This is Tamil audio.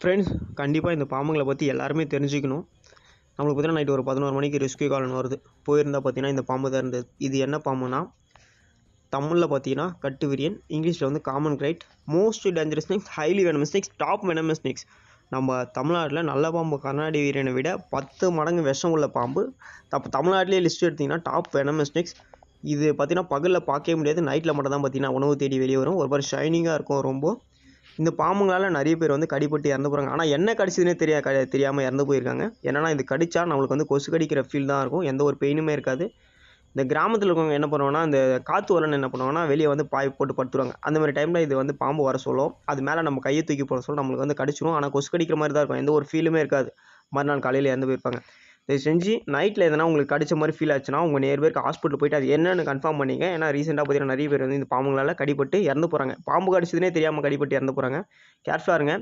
ஃப்ரெண்ட்ஸ், கண்டிப்பாக இந்த பாம்புங்களை பற்றி எல்லாருமே தெரிஞ்சுக்கணும். நம்மளுக்கு பார்த்தீங்கன்னா நைட்டு ஒரு 11 மணிக்கு ரெஸ்க்யூ கால்னு வருது. போயிருந்தால் பார்த்தீங்கன்னா இந்த பாம்பு தான் இருந்தது. இது என்ன பாம்புனா, தமிழில் பார்த்தீங்கன்னா கட்டு விரியன், இங்கிலீஷில் வந்து common cried, most dangerous snakes, highly venomous snakes, top venomous snakes. நம்ம தமிழ்நாட்டில் நல்ல பாம்பு கண்ணாடி வீரியனை விட 10 மடங்கு விஷம் உள்ள பாம்பு. தமிழ்நாட்டிலே லிஸ்ட் எடுத்திங்கன்னா டாப் வெனமஸ் ஸ்னேக்ஸ். இது பார்த்தீங்கன்னா பகலில் பார்க்கவே முடியாது, நைட்டில் மட்டும் தான் பார்த்தீங்கன்னா உணவு தேடி வெளியே வரும். ஒரு மாதிரி ஷைனிங்காக இருக்கும் ரொம்ப. இந்த பாம்புங்களால் நிறைய பேர் வந்து கடிப்பட்டு இறந்து போகிறாங்க. ஆனால் என்ன கடிச்சதுன்னே தெரியாமல் இறந்து போயிருக்காங்க. என்னன்னா இது கடிச்சா நம்மளுக்கு வந்து கொசு கடிக்கிற ஃபீல் தான் இருக்கும், எந்த ஒரு பெயினுமே இருக்காது. இந்த கிராமத்தில் இருக்கவங்க என்ன பண்ணுவாங்கன்னா, இந்த காற்று வரலன்னு என்ன பண்ணுவாங்கன்னா, வெளியே வந்து பாய் போட்டு படுத்துருவாங்க. அந்த மாதிரி டைமில் இது வந்து பாம்பு வர சொல்லும். அது மேலே நம்ம கையை தூக்கி போட சொல்ல நம்மளுக்கு வந்து கடிச்சிடும். ஆனால் கொசு கடிக்கிற மாதிரி தான் இருக்கும், எந்த ஒரு ஃபீலுமே இருக்காது. மறுநாள் காலையில் இறந்து போயிருப்பாங்க. இதை செஞ்சு நைட்டில் எதனா உங்களுக்கு கடிச்ச மாதிரி ஃபீல் ஆச்சுன்னா உங்கள் நேர்பேருக்கு ஹாஸ்பிட்டல் போய்ட்டு அது என்னென்னு கன்ஃபார்ம் பண்ணிங்க. ஏன்னா ரீசெண்டாக பார்த்தீங்கன்னா நிறைய பேர் வந்து இந்த பாம்புங்களால் கடிப்பட்டு இறந்து போகிறாங்க. பாம்பு கடிச்சதுனே தெரியாமல் கடிப்பட்டு இறந்து போகிறாங்க. கேர்ஃபுல்லாக இருங்க.